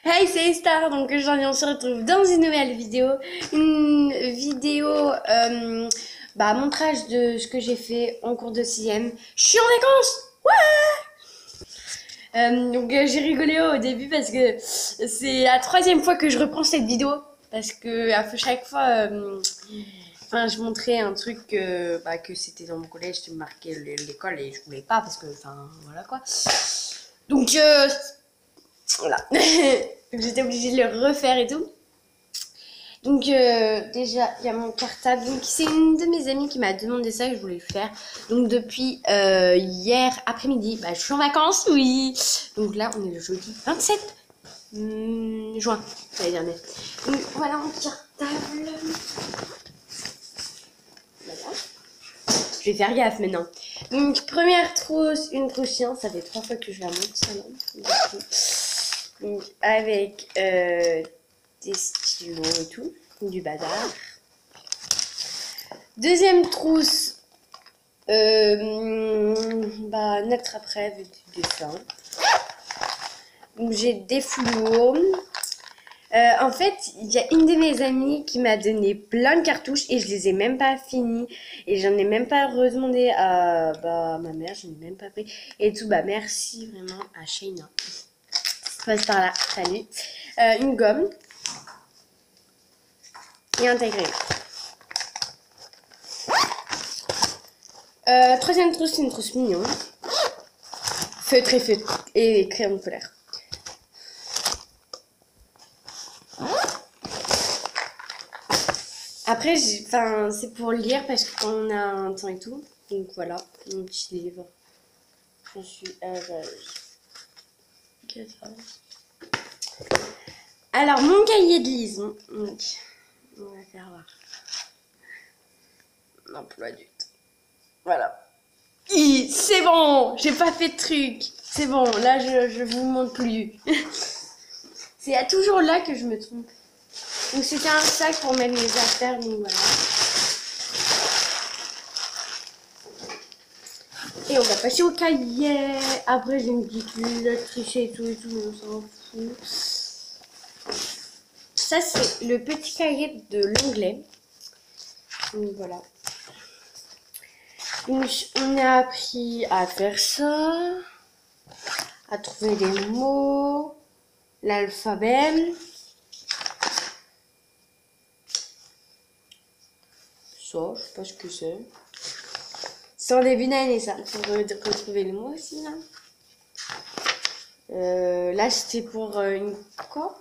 Hey, c'est Star, donc aujourd'hui on se retrouve dans une nouvelle vidéo. Une vidéo, montrage de ce que j'ai fait en cours de 6ème. Je suis en vacances. J'ai rigolé au début parce que c'est la troisième fois que je reprends cette vidéo. Parce que à chaque fois, je montrais un truc que c'était dans mon collège, je marquais l'école et je voulais pas parce que, voilà quoi. Donc, voilà. Donc j'étais obligée de le refaire et tout. Donc déjà, il y a mon cartable. Donc c'est une de mes amies qui m'a demandé ça, que je voulais le faire. Donc depuis hier après-midi, je suis en vacances, oui. Donc là, on est le jeudi 27 juin, l'année dernière. Donc voilà mon cartable. Voilà. Je vais faire gaffe maintenant. Donc première trousse, une trousse chien. Ça fait 3 fois que je la monte, ça non. Donc avec des stylos et tout, du bazar. Deuxième trousse, notre après du dessin. Donc j'ai des fluos. En fait, il y a une de mes amies qui m'a donné plein de cartouches et je les ai même pas finies. Et j'en ai même pas redemandé à ma mère, je n'ai même pas pris. Et tout, merci vraiment à Shayna. Ça passe par là, salut. Une gomme. Et un taille-crayon. Troisième trousse, c'est une trousse mignon. Feutre et feutre. Et crayon polaire. Après, c'est pour lire parce que quand on a un temps et tout. Donc voilà, mon petit livre. Je suis à l'âge 14. Alors, mon cahier de liaison. Donc, on va faire voir. L'emploi du temps. Voilà. C'est bon, j'ai pas fait de truc. C'est bon, là je vous montre plus. C'est toujours là que je me trompe. Donc c'était un sac pour mettre mes affaires, donc voilà. Et on va passer au cahier. Après j'ai une petite lune, tricher et tout, on s'en fout. Ça c'est le petit cahier de l'anglais. Donc voilà. Donc, on a appris à faire ça, à trouver des mots, l'alphabet. Ça, je sais pas ce que c'est. Sans des et ça, pour retrouver le mot aussi, là. Là, c'était pour une coque.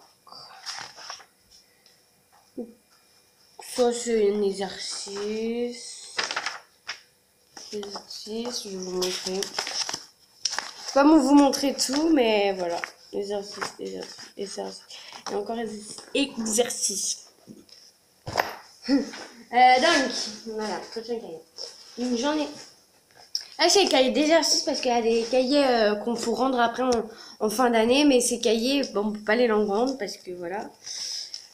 Ça, c'est un exercice. Exercice, je vais vous montrer. Je vais pas vous montrer tout, mais voilà. Exercice. Et encore exercice. Donc, voilà, prochain cahier. Donc, j'en ai. Ah, c'est les cahiers d'exercice parce qu'il y a des cahiers qu'on faut rendre après en fin d'année, mais ces cahiers, on peut pas les rendre parce que voilà.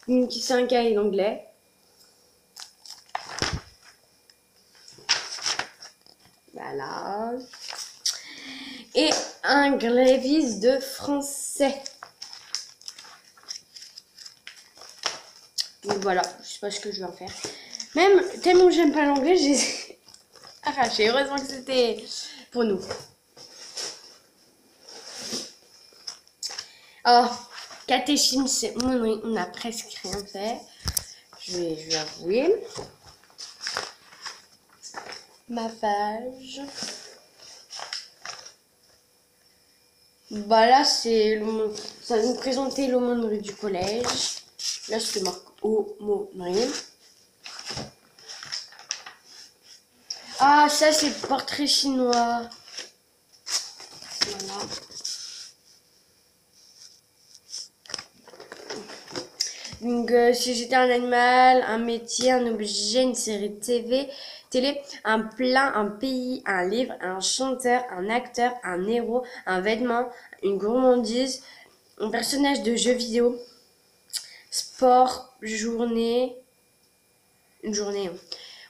Donc, c'est un cahier d'anglais. Voilà. Et un grévis de français. Donc voilà, je sais pas ce que je vais en faire. Même tellement j'aime pas l'anglais, j'ai arraché. Heureusement que c'était pour nous. Oh, catéchisme, c'est on a presque rien fait. Je vais avouer. Ma page. Là, ça nous présentait l'aumônerie du collège. Là, c'était marqué aumônerie. Ah, ça, c'est le portrait chinois. Voilà. Donc, si j'étais un animal, un métier, un objet, une série de télé, un plat, un pays, un livre, un chanteur, un acteur, un héros, un vêtement, une gourmandise, un personnage de jeu vidéo, sport, journée, une journée,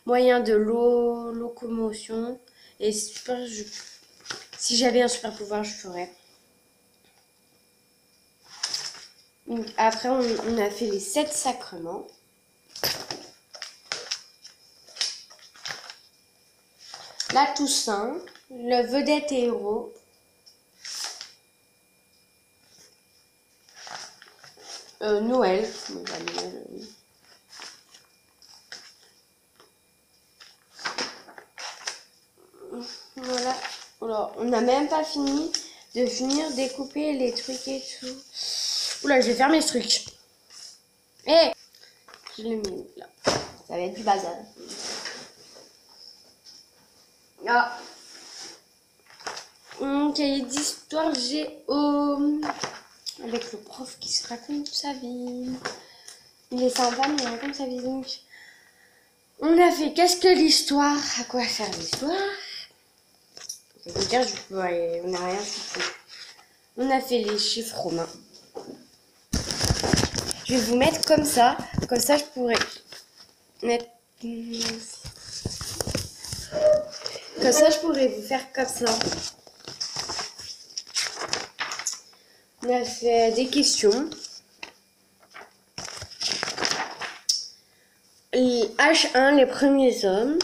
moyen de locomotion, et si j'avais un super pouvoir, je ferais. Donc, après, on a fait les 7 sacrements. La Toussaint, le vedette et héros. Noël. Voilà. Alors, on n'a même pas fini de finir découper les trucs et tout. Oula, je vais fermer ce truc. Eh, je le mets là. Ça va être du bazar. Ah. Mon cahier d'histoire géo. Avec le prof qui se raconte sa vie. Il est sympa, mais il raconte sa vie. Donc, on a fait qu'est-ce que l'histoire? À quoi faire l'histoire? On n'a rien fait. On a fait les chiffres romains. Je vais vous mettre comme ça. Comme ça, je pourrais mettre. Comme ça, je pourrais vous faire comme ça. On a fait des questions. H1, les premiers hommes.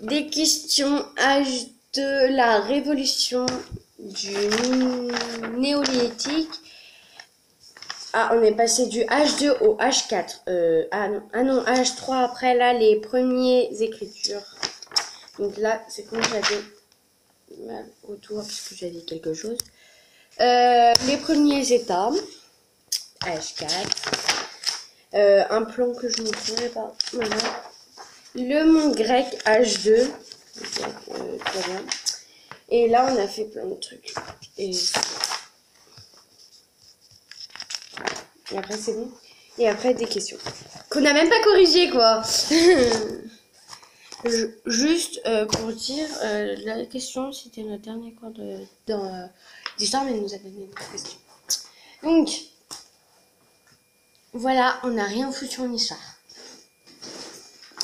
Des questions H2, la révolution du néolithique. Ah, on est passé du H2 au H4. Ah non, H3 après là, les premières écritures. Donc là, c'est quand j'avais mal autour parce que j'avais quelque chose. Les premiers états. H4. Un plan que je ne montrerai pas. Voilà. Le monde grec H2. Très bien. Et là, on a fait plein de trucs. Et après, c'est bon. Et après, des questions. Qu'on n'a même pas corrigé, quoi. Juste pour dire, la question, c'était notre dernier cours d'histoire, mais elle nous a donné une question. Donc, voilà, on n'a rien foutu en histoire.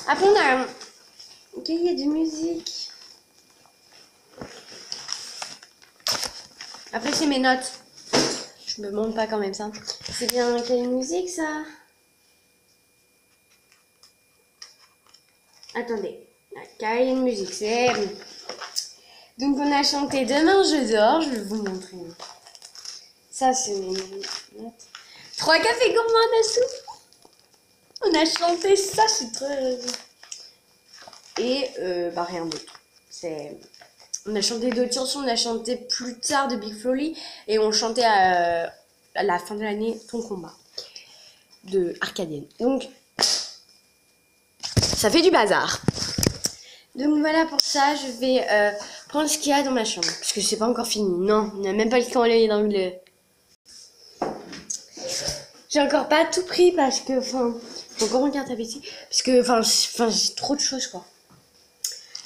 Après, on a un cahier de musique. Après, c'est mes notes. Je me montre pas quand même ça. C'est bien un cahier de musique, ça? Attendez. Un cahier de musique, c'est bon. Donc, on a chanté Demain je dors. Je vais vous montrer. Ça, c'est mes notes. 3 cafés gourmands à soupe. On a chanté ça, je suis très heureuse. Et rien d'autre. On a chanté d'autres chansons, on a chanté plus tard de Big Flo et et on chantait à la fin de l'année Ton combat de Arcadienne. Donc ça fait du bazar. Donc voilà pour ça, je vais prendre ce qu'il y a dans ma chambre parce que c'est pas encore fini. Non, on n'a même pas le temps d'aller dans le. J'ai encore pas tout pris parce que faut encore regarder ici parce que j'ai trop de choses quoi.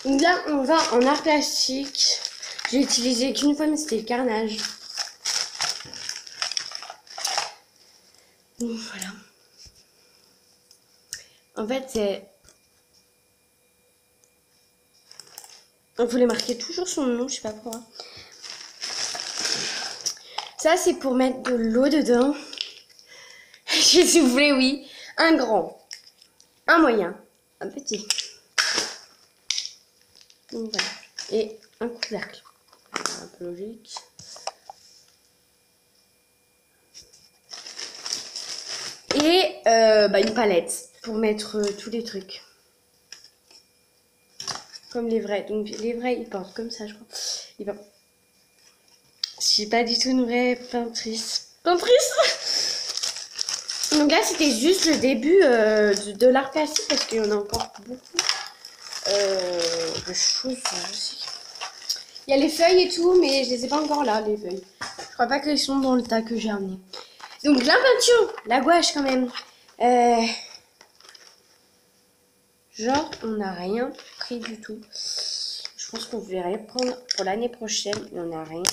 Donc là, on va en art plastique. J'ai utilisé qu'une fois, mais c'était le carnage. Donc voilà. En fait, c'est... On voulait marquer toujours son nom, je sais pas pourquoi. Ça, c'est pour mettre de l'eau dedans. J'ai soufflé, oui. Un grand, un moyen, un petit. Donc voilà. Et un couvercle. Un peu logique. Et une palette pour mettre tous les trucs. Comme les vrais. Donc les vrais, ils portent comme ça, je crois. Je suis pas du tout une vraie peintrice. Donc là, c'était juste le début de l'art plastique parce qu'il y en a encore beaucoup de choses. Il y a les feuilles et tout, mais je les ai pas encore là, les feuilles. Je crois pas qu'elles sont dans le tas que j'ai amené. Donc la peinture, la gouache quand même. Genre, on n'a rien pris du tout. Je pense qu'on verrait prendre pour l'année prochaine, mais on n'a rien.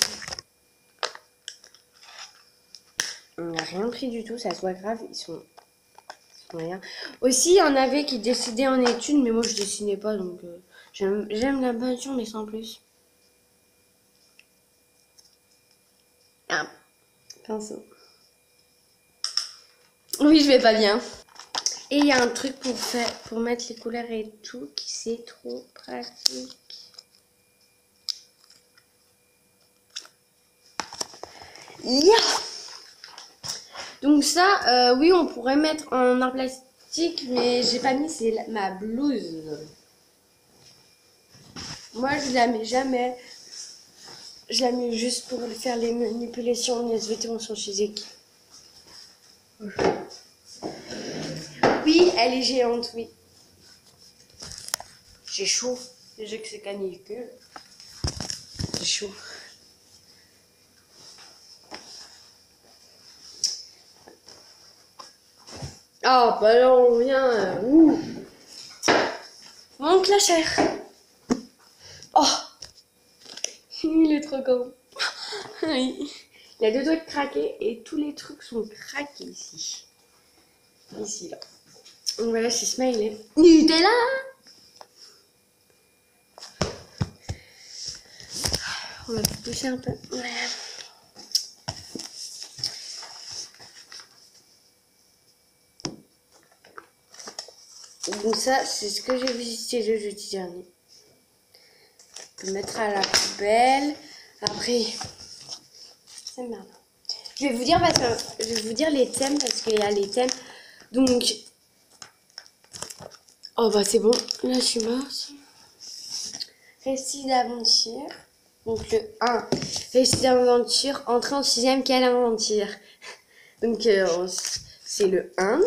On n'a rien pris du tout, ça soit grave, ils sont rien. Aussi, il y en avait qui décidaient en études, mais moi je dessinais pas, donc j'aime la peinture, mais sans plus. Ah, Pinceau. Oui, je vais pas bien. Et il y a un truc pour mettre les couleurs et tout qui c'est trop pratique. Yeah. Donc ça, oui, on pourrait mettre en art plastique, mais j'ai pas mis, c'est ma blouse. Moi, je la mets jamais. Je la mets juste pour faire les manipulations. Les vêtements sont chez Zeki. Oui, elle est géante, oui. J'ai chaud. Déjà que c'est canicule. J'ai chaud. Ah, bah là, on vient. Ouh. Monte la chair. Oh, il est trop grand. Oui. Il a deux doigts de craquer et tous les trucs sont craqués ici. Ici, là. Donc voilà, c'est Smiley. Nutella. On va pousser un peu. Donc ça, c'est ce que j'ai visité le jeudi dernier. On peut mettre à la poubelle. Après, c'est merde. Je vais vous dire les thèmes parce qu'il y a les thèmes. Donc, oh bah c'est bon. Là, je suis morte. Récit d'aventure. Donc le 1. Récit d'aventure. Entrée en 6ème, quelle aventure. Donc c'est le 1.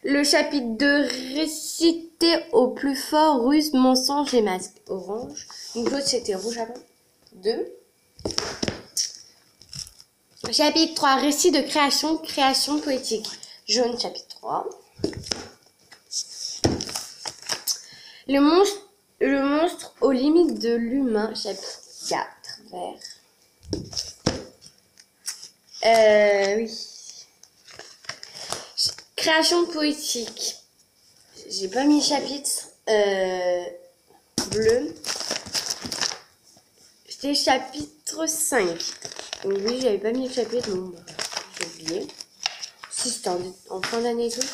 Le chapitre 2, réciter au plus fort, ruse, mensonge et masque. Orange. Donc l'autre c'était rouge avant. 2. Chapitre 3, récit de création, création poétique. Jaune, chapitre 3. Le monstre aux limites de l'humain, chapitre 4. Vert. Oui. Création poétique. J'ai pas mis chapitre. Bleu. C'était chapitre 5. Donc oui, j'avais pas mis le chapitre, non, bah, j'ai oublié. Si c'était en fin d'année et tout.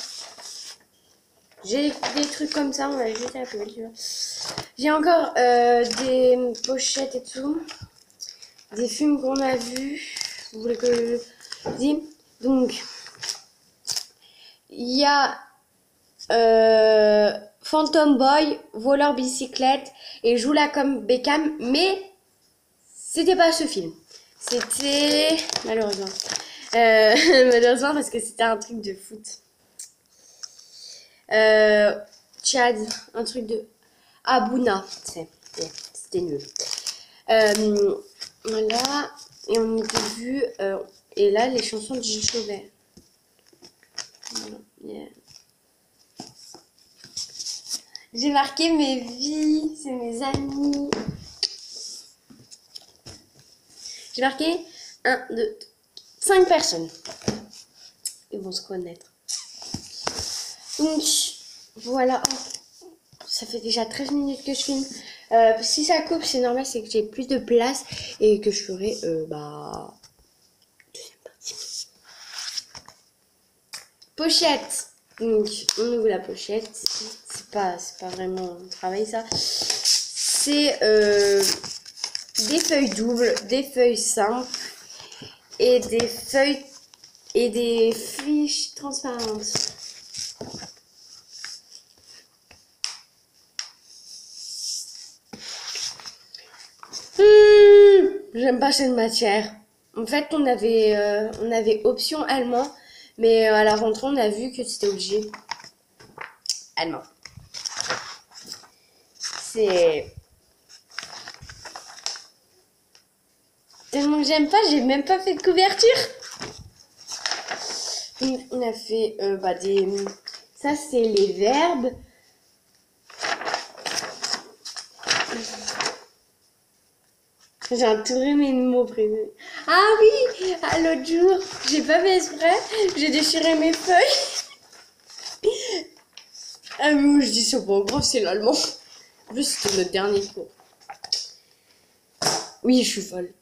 J'ai des trucs comme ça, on va jeter à la poubelle, tu vois. J'ai encore des pochettes et tout. Des films qu'on a vus. Vous voulez que je dise? Donc, il y a Phantom Boy, voleur bicyclette et joue là comme Beckham, mais c'était pas ce film. C'était malheureusement. Malheureusement parce que c'était un truc de foot. Tchad, un truc de Abouna, c'était nul. Voilà, et on était vu, et là les chansons de Gilles Chauvet. Voilà, yeah. J'ai marqué mes vies, c'est mes amis. J'ai marqué 1, 2, 5 personnes. Ils vont se connaître. Donc, voilà. Oh, ça fait déjà 13 minutes que je filme. Si ça coupe, c'est normal, c'est que j'ai plus de place et que je ferai, deuxième partie. Pochette. Donc, on ouvre la pochette. C'est pas vraiment un travail, ça. C'est des feuilles doubles, des feuilles simples et des fiches transparentes. J'aime pas cette matière. En fait, on avait option allemand, mais à la rentrée, on a vu que c'était obligé. Allemand. C'est tellement que j'aime pas, j'ai même pas fait de couverture. On a fait des... Ça, c'est les verbes. J'ai entouré mes mots prévus. Ah oui, l'autre jour, j'ai pas fait exprès, j'ai déchiré mes feuilles. Ah mais moi je dis c'est pas grave, c'est l'allemand. En plus c'était notre dernier cours. Oui, je suis folle.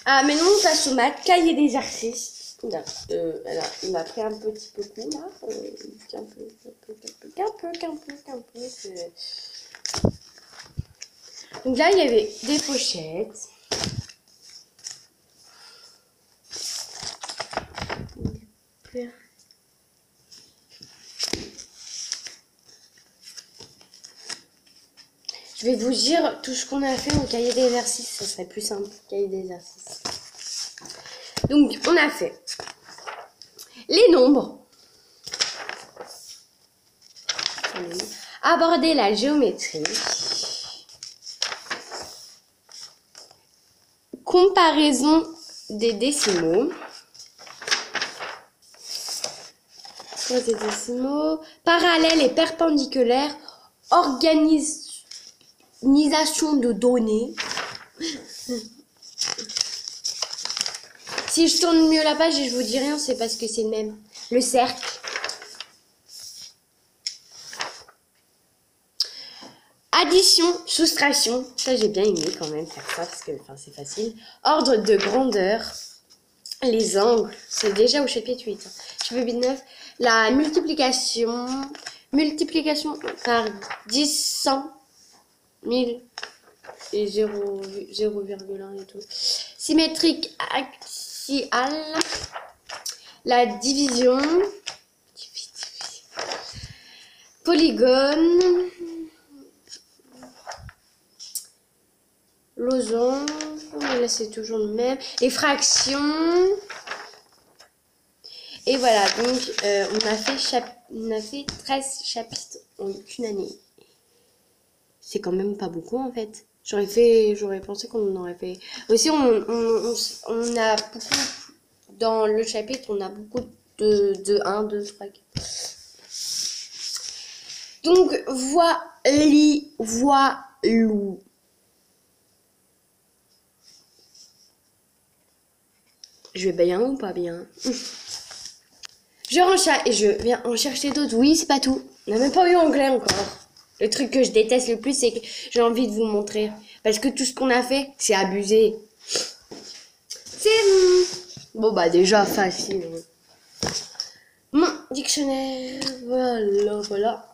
Ah, maintenant on passe au maths, cahier d'exercice. Il m'a pris un petit peu coup là. Qu'un peu. Donc là, il y avait des pochettes. Je vais vous dire tout ce qu'on a fait au cahier d'exercice, ça serait plus simple, cahier d'exercice. Donc, on a fait les nombres, aborder la géométrie, comparaison des décimaux, parallèle et perpendiculaire, organisation de données. Si je tourne mieux la page et je vous dis rien, c'est parce que c'est le même. Le cercle. Addition, soustraction. Ça, j'ai bien aimé quand même faire ça parce que c'est facile. Ordre de grandeur. Les angles. C'est déjà au chapitre 8. Chapitre 9. La multiplication. Multiplication par 10, 100, 1000 et 0,1 et tout. Symétrique axiale. La division. Polygone. Losange. Là, c'est toujours le même. Les fractions. Et voilà, donc on a fait 13 chapitres en une année. C'est quand même pas beaucoup en fait. J'aurais pensé qu'on en aurait fait. Aussi, on a beaucoup, dans le chapitre, on a beaucoup de 1, 2, 3. Donc, voilou. Je vais bien ou pas bien? Je viens en chercher d'autres. Oui, c'est pas tout. On n'a même pas eu anglais encore. Le truc que je déteste le plus, c'est que j'ai envie de vous montrer. Parce que tout ce qu'on a fait, c'est abusé. C'est bon, bah déjà facile. Mon dictionnaire. Voilà.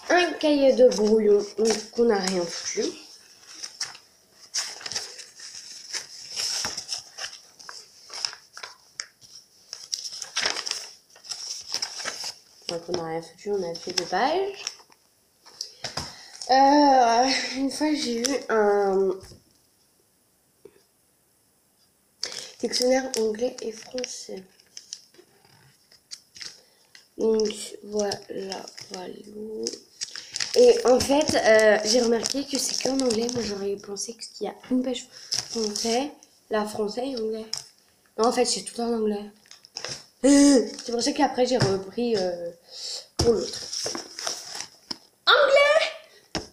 Un cahier de brouillon, donc qu'on n'a rien foutu. Donc on n'a rien foutu, on a fait 2 pages. Une fois j'ai eu un dictionnaire anglais et français. Donc voilà. Et en fait, j'ai remarqué que c'est qu'en anglais. Moi j'aurais pensé qu'il y a une page français, la français et anglais. Non, en fait c'est tout en anglais. C'est pour ça qu'après j'ai repris pour l'autre. Anglais!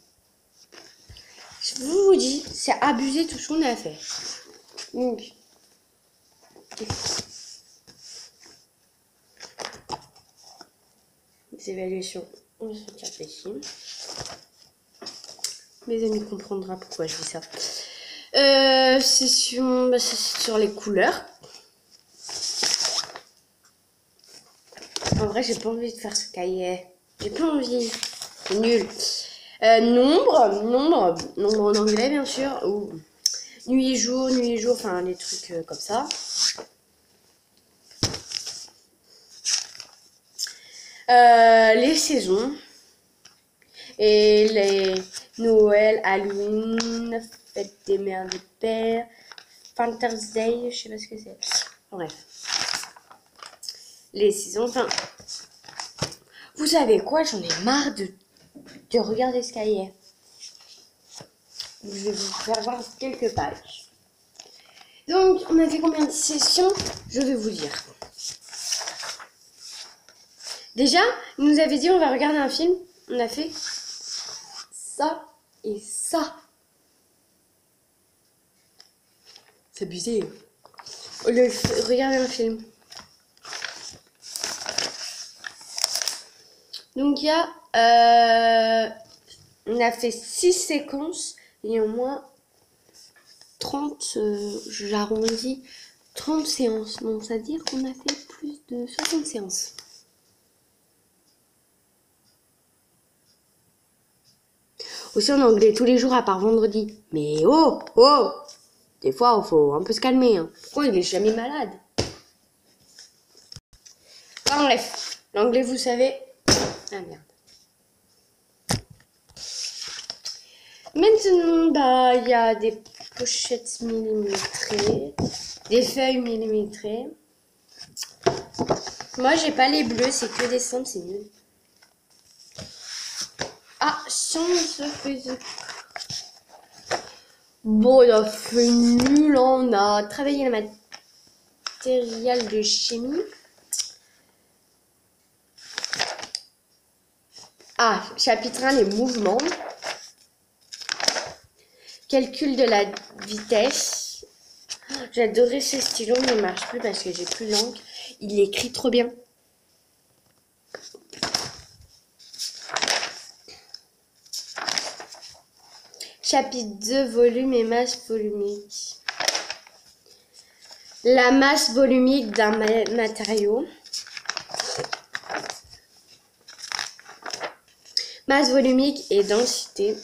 Je vous dis, c'est abusé tout ce qu'on a fait. Donc, les évaluations, on va se faire ici. Mes amis comprendront pourquoi je dis ça. C'est sur les couleurs. En vrai, j'ai pas envie de faire ce cahier. J'ai pas envie. C'est nul. Nombre en anglais, bien sûr. Ou nuit et jour, enfin, les trucs comme ça. Les saisons. Et les Noël, Halloween, fête des mères des pères, Father's Day, je sais pas ce que c'est. Bref. Les saisons, enfin. Vous savez quoi, j'en ai marre de regarder ce cahier. Je vais vous faire voir quelques pages. Donc, on a fait combien de sessions? Je vais vous dire. Déjà, il nous avait dit on va regarder un film. On a fait ça et ça. C'est abusé. Au lieu de regarder un film. Donc il y a... on a fait 6 séquences et au moins 30, j'arrondis, 30 séances. Donc ça veut dire qu'on a fait plus de 60 séances. Aussi en anglais tous les jours à part vendredi. Mais oh, oh! Des fois, il faut un peu se calmer. Hein. Pourquoi il est jamais malade? Enfin bref, l'anglais vous savez. Ah merde. Maintenant, bah, il y a des pochettes millimétrées, des feuilles millimétrées. Moi, j'ai pas les bleus, c'est que des simples, c'est nul. Ah, science physique. Bon, il a fait nul, on a travaillé le matériel de chimie. Ah, chapitre 1, les mouvements. Calcul de la vitesse. J'adorais ce stylo, mais il ne marche plus parce que j'ai plus l'encre. Il écrit trop bien. Chapitre 2, volume et masse volumique. La masse volumique d'un matériau. Masse volumique et densité.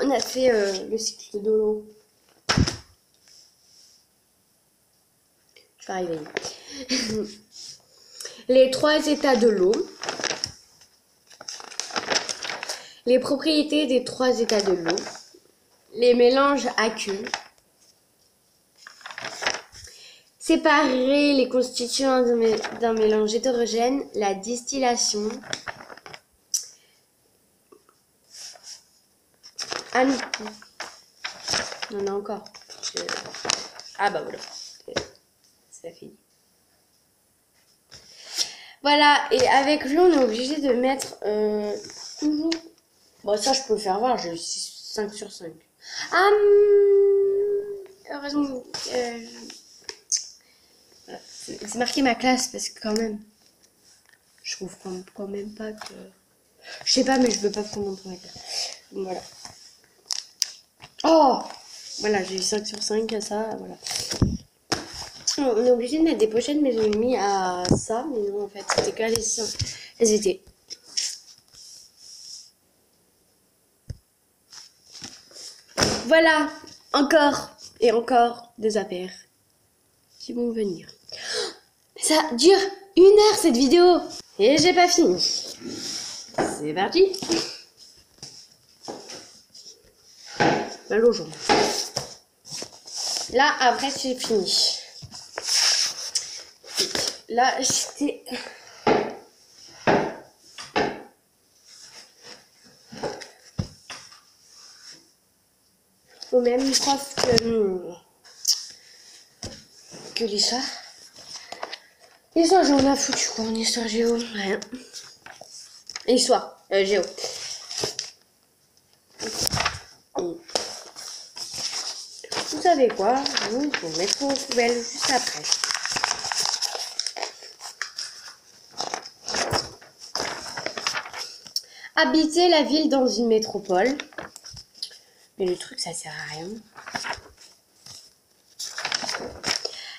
On a fait le cycle de l'eau. Je vais arriver. Les 3 états de l'eau. Les propriétés des 3 états de l'eau. Les mélanges aqueux. Séparer les constituants d'un mélange hétérogène. La distillation. Ah non. On en a encore. Ah bah voilà. Ça finit. Voilà, et avec lui, on est obligé de mettre toujours... Bon, ça, je peux faire voir, j'ai eu 5 sur 5. Ah, heureusement, voilà. C'est marqué ma classe, parce que quand même, je trouve quand même pas que... Je sais pas, mais je veux pas prendre mon ma classe. Donc voilà. Oh, voilà, j'ai eu 5 sur 5 à ça, voilà. On est obligé de mettre des pochettes, mais j'ai mis à ça. Mais non, en fait, c'était que elles étaient. Voilà, encore et encore des affaires qui vont venir. Ça dure 1 heure cette vidéo et j'ai pas fini. C'est parti. Mal aux jambes. Là, après, c'est fini. Là, c'était... Au même prof que l'histoire. L'histoire, j'en ai foutu quoi en histoire géo. Rien. Histoire, géo. Vous savez quoi? Vous mettre aux poubelles juste après. Habiter la ville dans une métropole. Mais le truc, ça sert à rien.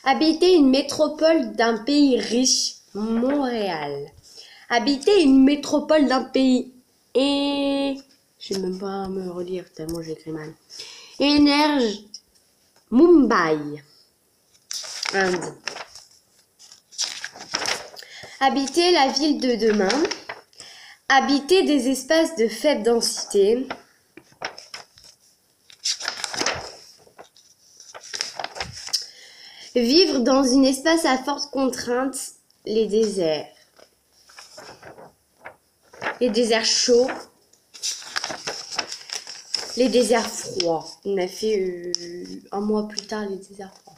Habiter une métropole d'un pays riche. Montréal. Habiter une métropole d'un pays... Et... Je ne vais même pas me relire tellement j'écris mal. Énergie. Mumbai. Inde. Habiter la ville de demain. Habiter des espaces de faible densité. Vivre dans un espace à forte contrainte. Les déserts. Les déserts chauds. Les déserts froids. On a fait 1 mois plus tard les déserts froids.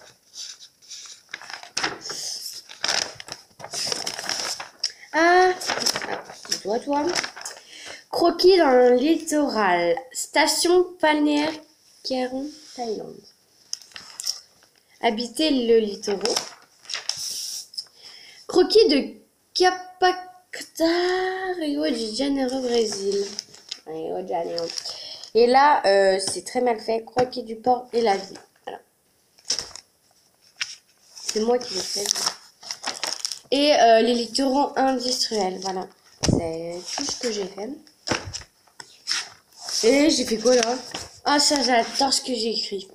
Ah, toi. Croquis dans le littoral. Station balnéaire Kérong, Thaïlande. Habiter le littoral. Croquis de Capacta, Rio de Janeiro, Brésil. Allez, oh, déjà, allez, oh. Et là, c'est très mal fait. Croquis du porc et la vie. Voilà. C'est moi qui l'ai fait. Et les littoraux industriels. Voilà. C'est tout ce que j'ai fait. Et j'ai fait quoi là? Ah, ça, j'adore ce que j'ai écrit.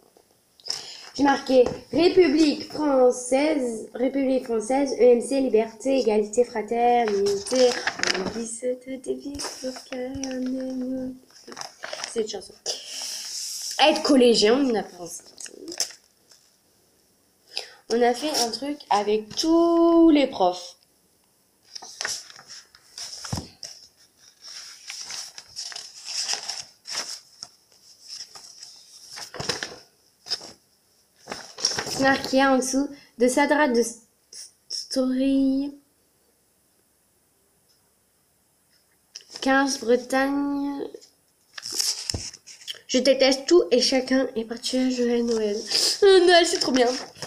J'ai marqué République française, EMC, liberté, égalité, fraternité. C'est une chanson. Être collégien, on a pensé. On a fait un truc avec tous les profs. Marqué en dessous de Sadra de Story 15 Bretagne. Je déteste tout et chacun est parti à Joël Noël. Noël, c'est trop bien.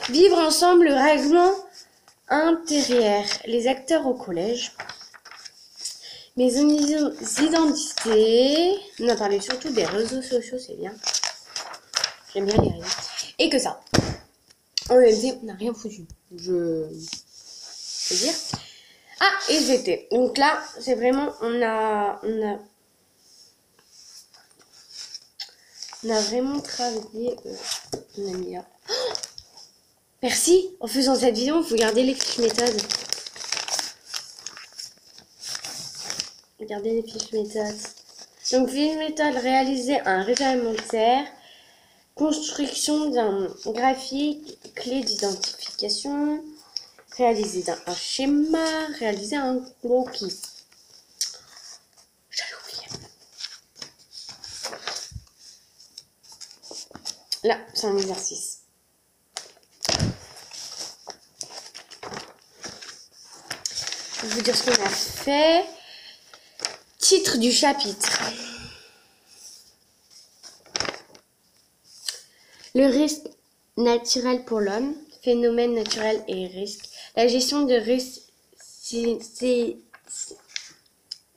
Vivre ensemble, le règlement intérieur. Les acteurs au collège. Mes identités. On a parlé surtout des réseaux sociaux, c'est bien. J'aime bien les réseaux. Et que ça. En réalité, on n'a rien foutu. Je veux dire. Ah, et SVT. Donc là, c'est vraiment, on a vraiment travaillé. On a mis là. Oh, merci. En faisant cette vidéo, il faut garder les fiches méthodes. Regardez les fiches méthodes. Donc, fiche méthode, réaliser un réglementaire. Construction d'un graphique, clé d'identification, réaliser un schéma, réaliser un croquis. J'avais oublié. Là, c'est un exercice. Je vais vous dire ce qu'on a fait. Titre du chapitre. Le risque naturel pour l'homme, phénomène naturel et risque. La gestion de risque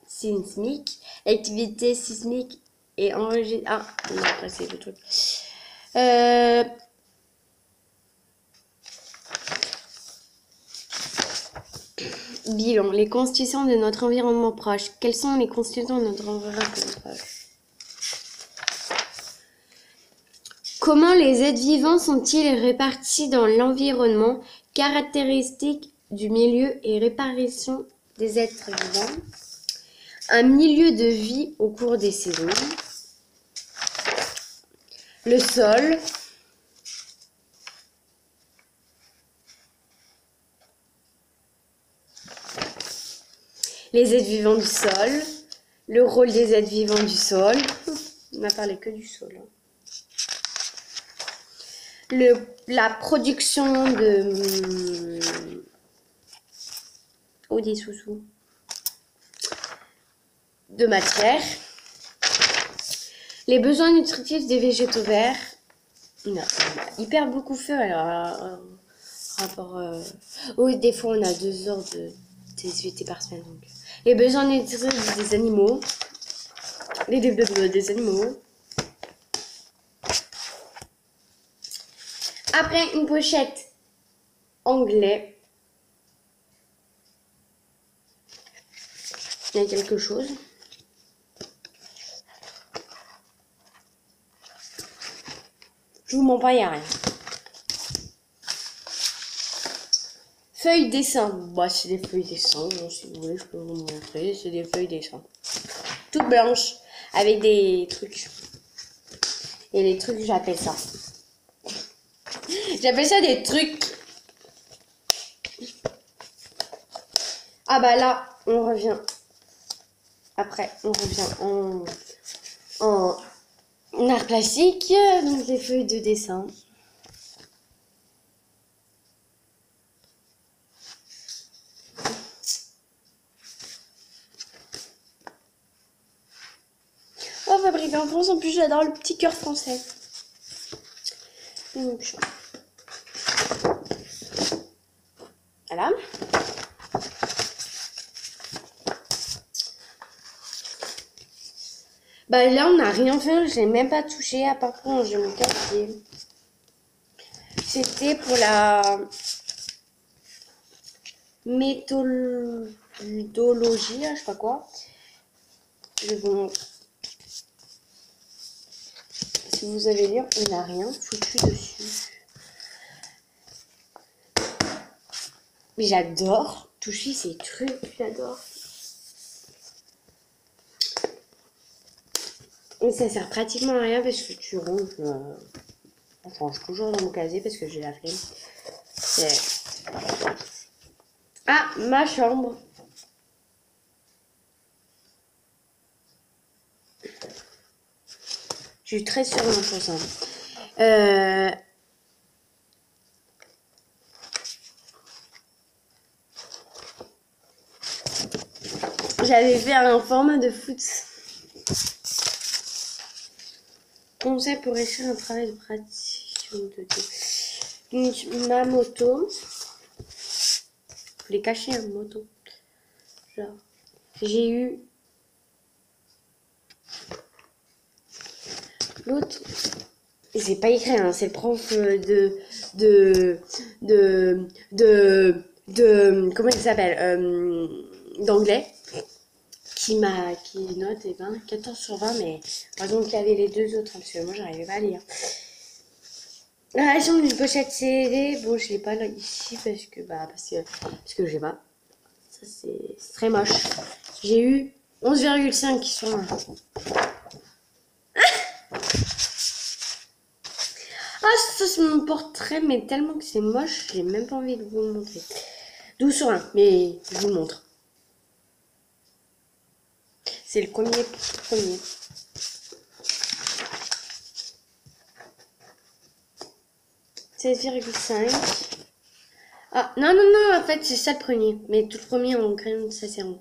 sismique, l'activité sismique et enregistrée. Ah, non, après c'est le truc. Bilan. Les constitutions de notre environnement proche. Quelles sont les constitutions de notre environnement proche? Comment les êtres vivants sont-ils répartis dans l'environnement? Caractéristiques du milieu et répartition des êtres vivants. Un milieu de vie au cours des saisons. Le sol. Les êtres vivants du sol. Le rôle des êtres vivants du sol. On n'a parlé que du sol. Hein. La production de... des sous-sous. De matière. Les besoins nutritifs des végétaux verts. On a hyper beaucoup fait. Alors, rapport... Oui, des fois, on a 2 heures de TSVT par semaine. Donc. Les besoins nutritifs des animaux. Les développements des animaux. Après, une pochette anglais. Il y a quelque chose. Je vous mens pas, il n'y a rien. Feuilles dessin. Bah, c'est des feuilles dessin. Si vous voulez, je peux vous montrer. C'est des feuilles dessin. Toutes blanches. Avec des trucs. Et les trucs, j'appelle ça. J'appelle ça des trucs. Ah bah là, on revient. Après, on revient en art plastique. Donc les feuilles de dessin. Oh, fabriqué en France. En plus, j'adore le petit cœur français. Donc, voilà. Bah là, on n'a rien fait, je l'ai même pas touché, à part quand je me cassais. C'était pour la méthodologie, je sais pas quoi. Je vous montre. Si vous avez lire, on n'a rien foutu dessus. Mais j'adore toucher ces trucs, j'adore. Mais ça sert pratiquement à rien parce que tu ronges. Je range toujours dans mon casier parce que j'ai la flemme. Ah, ma chambre. Je suis très sûre de mon chose. J'avais fait un format de foot. Conseil pour réussir un travail de pratique. Donc, ma moto. Je l'ai caché, hein, moto. Genre, j'ai eu l'autre. C'est pas écrit, hein, c'est le prof comment il s'appelle d'anglais qui note 14 sur 20, mais par exemple il y avait les deux autres, hein, parce que moi j'arrivais pas à lire. La réaction d'une pochette CD, bon je l'ai pas là ici parce que j'ai pas. Ça c'est très moche. J'ai eu 11,5 sur 20. Ah, ça c'est mon portrait, mais tellement que c'est moche, j'ai même pas envie de vous le montrer. 12 sur 1, mais je vous le montre. C'est le premier. 16,5. Ah, non, en fait, c'est ça le premier. Mais tout le premier en crayon, ça c'est rond.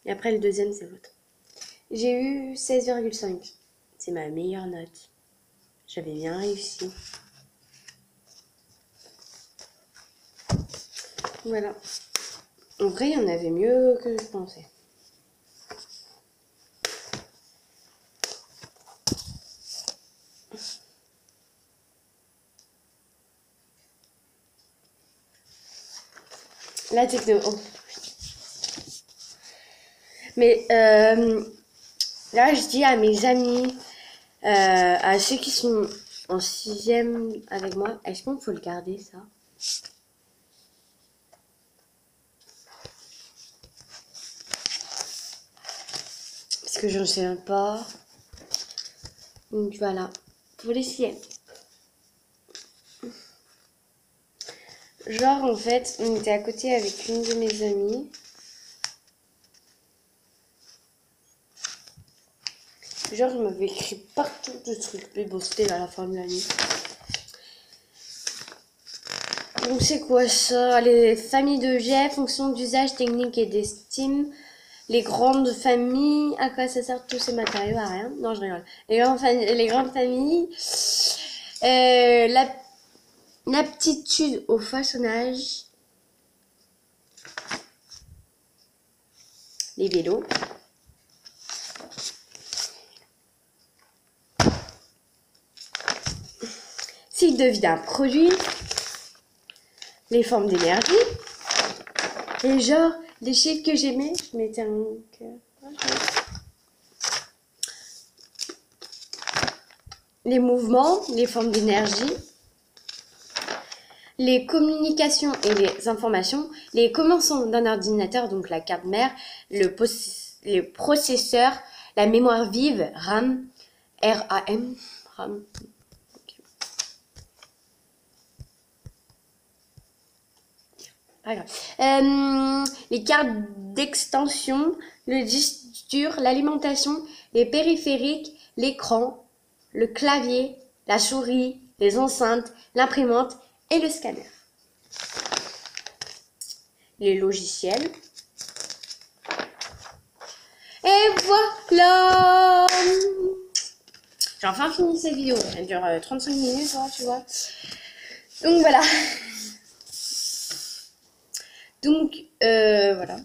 Et après, le deuxième, c'est l'autre. J'ai eu 16,5. C'est ma meilleure note. J'avais bien réussi. Voilà. En vrai, il y en avait mieux que je pensais. La techno. Oh. Mais là, je dis à mes amis, à ceux qui sont en 6e avec moi, est-ce qu'on peut le garder, ça? Parce que je ne sais pas. Donc voilà, pour les 6e. Genre, en fait, on était à côté avec une de mes amies. Genre, je m'avais écrit partout de trucs. Mais bon, c'était à la fin de l'année. Donc, c'est quoi ça? Les familles d'objets, fonctions d'usage, technique et d'estime. Les grandes familles, à quoi ça sert tous ces matériaux? À rien. Non, je rigole. Les grandes familles. L'aptitude au façonnage. Les vélos. Cycle de vie d'un produit. Les formes d'énergie. Et genre, les chiffres que j'aimais, je mettais un cœur. Les mouvements, les formes d'énergie. Les communications et les informations, les commençants d'un ordinateur, donc la carte mère, le processeur, la mémoire vive, RAM, RAM, RAM. Pas grave. Les cartes d'extension, le disque dur, l'alimentation, les périphériques, l'écran, le clavier, la souris, les enceintes, l'imprimante et le scanner. Les logiciels. Et voilà! J'ai enfin fini cette vidéo. Elle dure 35 minutes, hein, tu vois. Donc voilà. Donc voilà.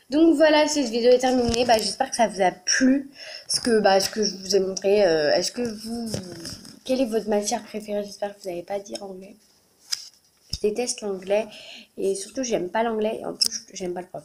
Donc voilà, cette vidéo est terminée. Bah, j'espère que ça vous a plu. Ce que je vous ai montré. Est-ce que quelle est votre matière préférée? J'espère que vous n'avez pas dit anglais. Je déteste l'anglais. Et surtout, j'aime pas l'anglais. Et en plus, j'aime pas le prof.